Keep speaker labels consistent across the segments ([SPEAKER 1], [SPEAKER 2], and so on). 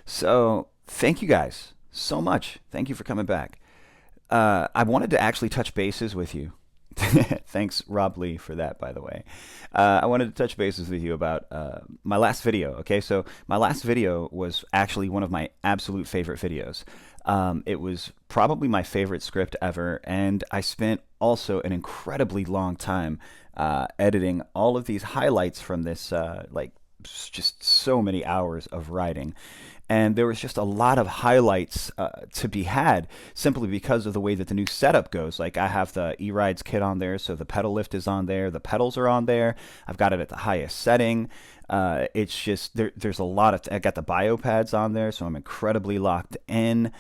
[SPEAKER 1] So thank you guys so much. Thank you for coming back. I wanted to actually touch bases with you. Thanks, Rob Lee, for that, by the way. I wanted to touch bases with you about my last video. Okay, so my last video was actually one of my absolute favorite videos. It was probably my favorite script ever, and I spent also an incredibly long time editing all of these highlights from this, just so many hours of writing. And there was just a lot of highlights to be had simply because of the way that the new setup goes. Like I have the Erides kit on there, so the pedal lift is on there, the pedals are on there. I've got it at the highest setting. It's just there's a lot of I got the bio pads on there, so I'm incredibly locked in.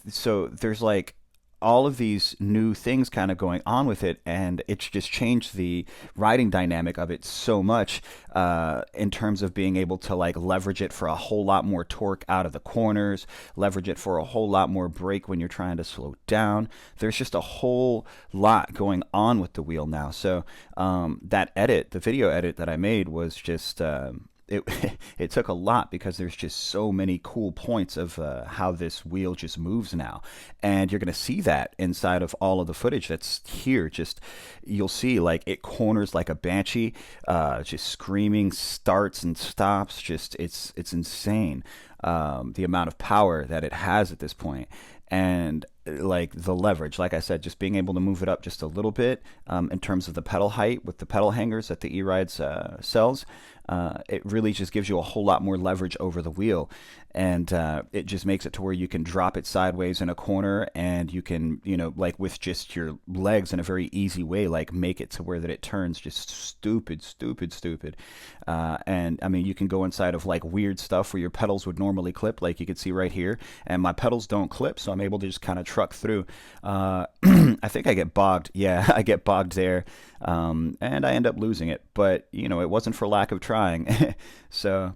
[SPEAKER 1] So there's like all of these new things kind of going on with it, and it's just changed the riding dynamic of it so much in terms of being able to like leverage it for a whole lot more torque out of the corners, leverage it for a whole lot more brake when you're trying to slow down. There's just a whole lot going on with the wheel now. So that edit, the video edit that I made was just it it took a lot because there's just so many cool points of how this wheel just moves now, and you're gonna see that inside of all of the footage that's here. Just you'll see like it corners like a banshee, just screaming starts and stops. Just it's insane the amount of power that it has at this point. And like the leverage, like I said, just being able to move it up just a little bit in terms of the pedal height with the pedal hangers that the E-Rides sells, it really just gives you a whole lot more leverage over the wheel. And it just makes it to where you can drop it sideways in a corner, and you can, like with just your legs in a very easy way, like make it to where that it turns just stupid, stupid, stupid. And I mean, you can go inside of like weird stuff where your pedals would normally clip, like you can see right here, and my pedals don't clip, so I'm able to just kind of truck through. I think I get bogged. Yeah, I get bogged there, and I end up losing it. But it wasn't for lack of trying. So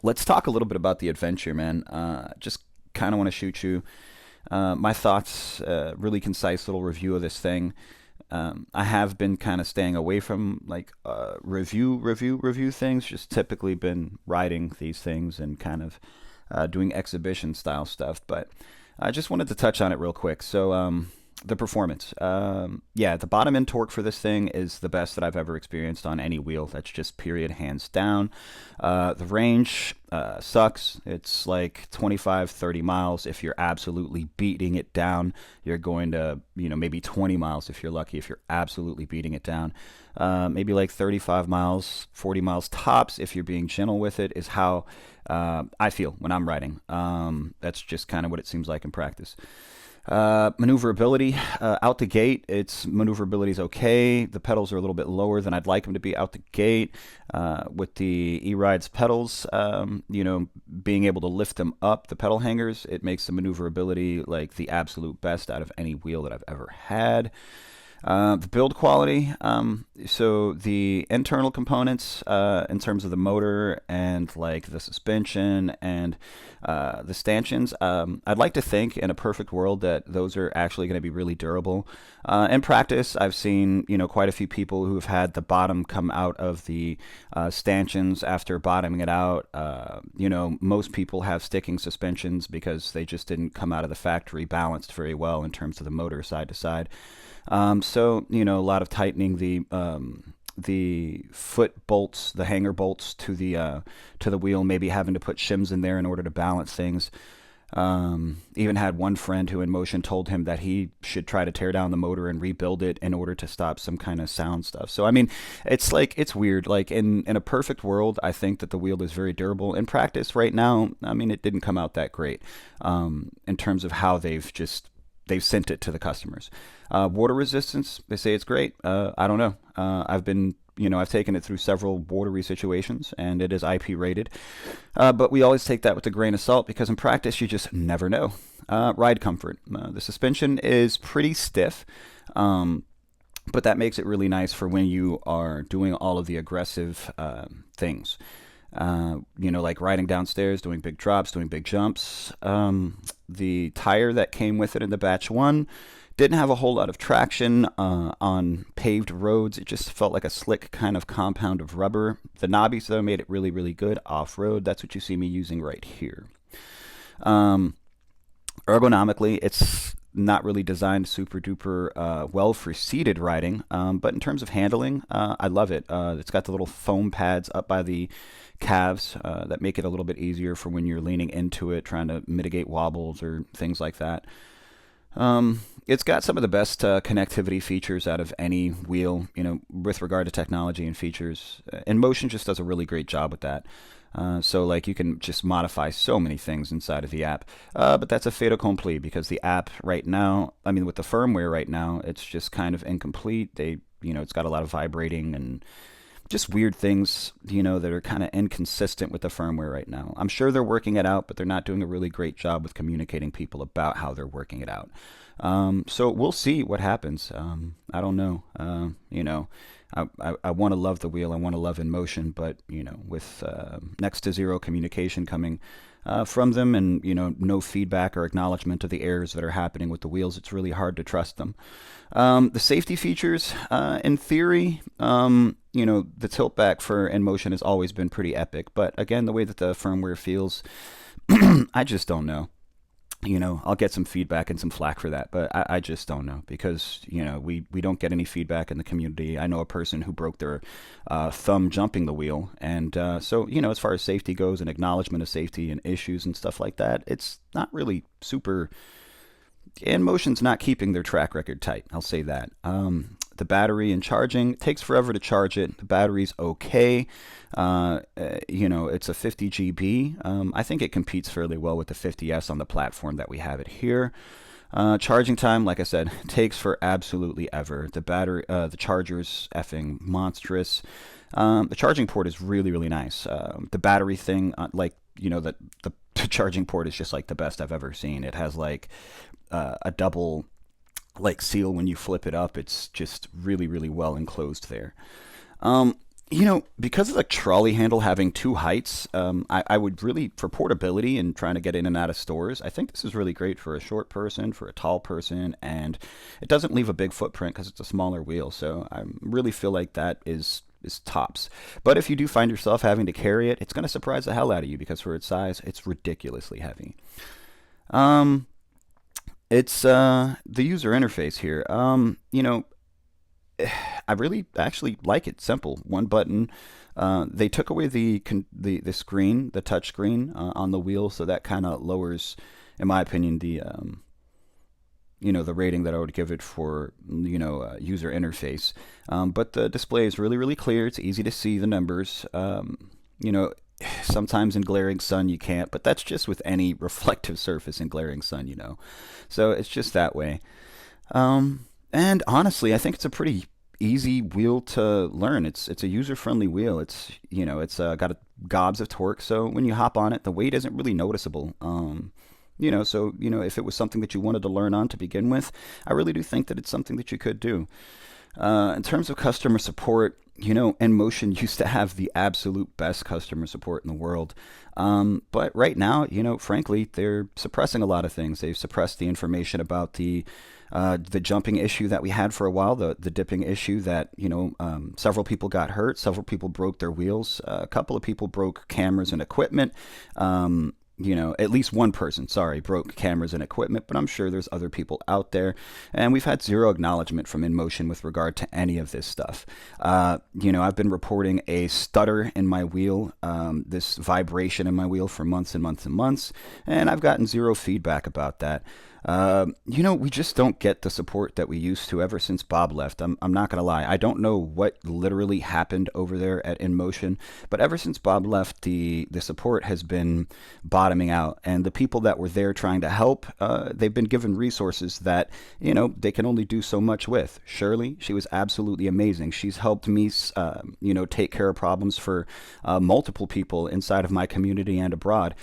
[SPEAKER 1] let's talk a little bit about the adventure, man. Just kind of want to shoot you my thoughts, really concise little review of this thing. I have been kind of staying away from like review things. Just typically been writing these things and kind of doing exhibition style stuff. But I just wanted to touch on it real quick. So the performance. Yeah, the bottom end torque for this thing is the best that I've ever experienced on any wheel. That's just period, hands down. The range sucks. It's like 25, 30 miles. If you're absolutely beating it down, you're going to, maybe 20 miles if you're lucky, if you're absolutely beating it down. Maybe like 35 miles, 40 miles tops if you're being gentle with it is how I feel when I'm riding. That's just kind of what it seems like in practice. Maneuverability out the gate, its maneuverability is okay. The pedals are a little bit lower than I'd like them to be out the gate. With the E-Rides pedals, being able to lift them up, the pedal hangers, it makes the maneuverability like the absolute best out of any wheel that I've ever had. The build quality, so the internal components in terms of the motor and like the suspension and the stanchions, I'd like to think in a perfect world that those are actually going to be really durable. In practice, I've seen quite a few people who have had the bottom come out of the stanchions after bottoming it out. Most people have sticking suspensions because they just didn't come out of the factory balanced very well in terms of the motor side to side. So a lot of tightening the foot bolts, the hanger bolts to the wheel, maybe having to put shims in there in order to balance things. Even had one friend who Inmotion told him that he should try to tear down the motor and rebuild it in order to stop some kind of sound stuff. So I mean, it's weird. Like in a perfect world, I think that the wheel is very durable. In practice, right now, I mean, it didn't come out that great in terms of how they've sent it to the customers. Water resistance, they say it's great. I don't know. I've taken it through several watery situations, and it is IP rated. But we always take that with a grain of salt because in practice, you just never know. Ride comfort. The suspension is pretty stiff, but that makes it really nice for when you are doing all of the aggressive things. Like riding downstairs, doing big drops, doing big jumps. The tire that came with it in the batch one didn't have a whole lot of traction on paved roads. It just felt like a slick kind of compound of rubber. The knobbies, though, made it really, really good off-road. That's what you see me using right here. Um, Ergonomically, it's not really designed super duper well for seated riding, but in terms of handling, I love it. It's got the little foam pads up by the calves that make it a little bit easier for when you're leaning into it, trying to mitigate wobbles or things like that. It's got some of the best connectivity features out of any wheel, with regard to technology and features. Inmotion just does a really great job with that. So like you can just modify so many things inside of the app, but that's a fait accompli because the app right now, I mean with the firmware right now, it's just kind of incomplete. It's got a lot of vibrating and just weird things, that are kind of inconsistent with the firmware right now. I'm sure they're working it out, but they're not doing a really great job with communicating people about how they're working it out. So we'll see what happens. I don't know. I want to love the wheel. I want to love Inmotion, but with next to zero communication coming from them, and no feedback or acknowledgement of the errors that are happening with the wheels, it's really hard to trust them. The safety features, in theory, the tilt back for Inmotion has always been pretty epic, but again, the way that the firmware feels, I just don't know. I'll get some feedback and some flack for that, but I just don't know because, we don't get any feedback in the community. I know a person who broke their thumb jumping the wheel. And so, as far as safety goes and acknowledgement of safety and issues and stuff like that, it's not really super. Inmotion's not keeping their track record tight. I'll say that. The battery and charging takes forever to charge it. The battery's okay. It's a 50 GB. I think it competes fairly well with the 50S on the platform that we have it here. Charging time, like I said, takes for absolutely ever. The charger's effing monstrous. The charging port is really, really nice. The battery thing, the charging port is just like the best I've ever seen. It has like a double seal when you flip it up. It's just really, really well enclosed there. Because of the trolley handle having two heights, I would really, for portability and trying to get in and out of stores, I think this is really great for a short person, for a tall person, and it doesn't leave a big footprint because it's a smaller wheel. So I really feel like that is tops. But if you do find yourself having to carry it, it's going to surprise the hell out of you because for its size, it's ridiculously heavy. It's the user interface here. I really actually like it. Simple, one button. They took away the screen, the touch screen on the wheel, so that kind of lowers, in my opinion, the rating that I would give it for user interface. But the display is really, really clear. It's easy to see the numbers. Sometimes in glaring sun you can't, but that's just with any reflective surface in glaring sun, So it's just that way. And honestly, I think it's a pretty easy wheel to learn. It's a user-friendly wheel. It's got gobs of torque, so when you hop on it, the weight isn't really noticeable. If it was something that you wanted to learn on to begin with, I really do think that it's something that you could do. In terms of customer support, Inmotion used to have the absolute best customer support in the world. But right now, frankly, they're suppressing a lot of things. They've suppressed the information about the jumping issue that we had for a while, the dipping issue that, several people got hurt, several people broke their wheels, a couple of people broke cameras and equipment. At least one person, broke cameras and equipment, but I'm sure there's other people out there. And we've had zero acknowledgement from Inmotion with regard to any of this stuff. I've been reporting a stutter in my wheel, this vibration in my wheel for months and months and months, and I've gotten zero feedback about that. We just don't get the support that we used to ever since Bob left. I'm not going to lie. I don't know what literally happened over there at Inmotion, but ever since Bob left, the support has been bottoming out. And the people that were there trying to help, they've been given resources that, they can only do so much with. Shirley, she was absolutely amazing. She's helped me, take care of problems for multiple people inside of my community and abroad.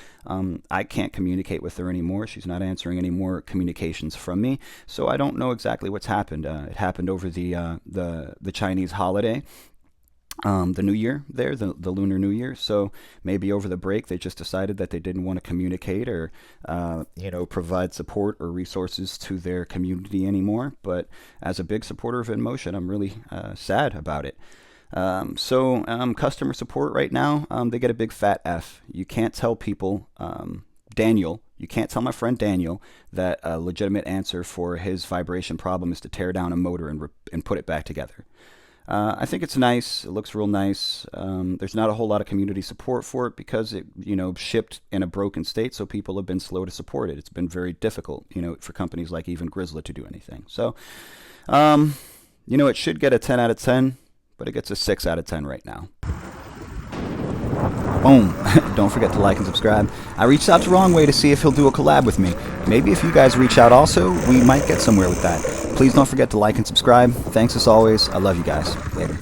[SPEAKER 1] I can't communicate with her anymore. She's not answering any more communications from me, so I don't know exactly what's happened. It happened over the Chinese holiday. the new year there, the Lunar New Year. So maybe over the break they just decided that they didn't want to communicate or, provide support or resources to their community anymore. But as a big supporter of Inmotion, I'm really sad about it. Customer support right now, they get a big fat F. You can't tell people, Daniel, you can't tell my friend Daniel that a legitimate answer for his vibration problem is to tear down a motor and put it back together. I think it's nice. It looks real nice. There's not a whole lot of community support for it because it, shipped in a broken state, so people have been slow to support it. It's been very difficult, for companies like even Grizzly to do anything. So, it should get a 10 out of 10, but it gets a 6 out of 10 right now. Boom. Don't forget to like and subscribe. I reached out to Wrong Way to see if he'll do a collab with me. Maybe if you guys reach out also, we might get somewhere with that. Please don't forget to like and subscribe. Thanks as always. I love you guys. Later.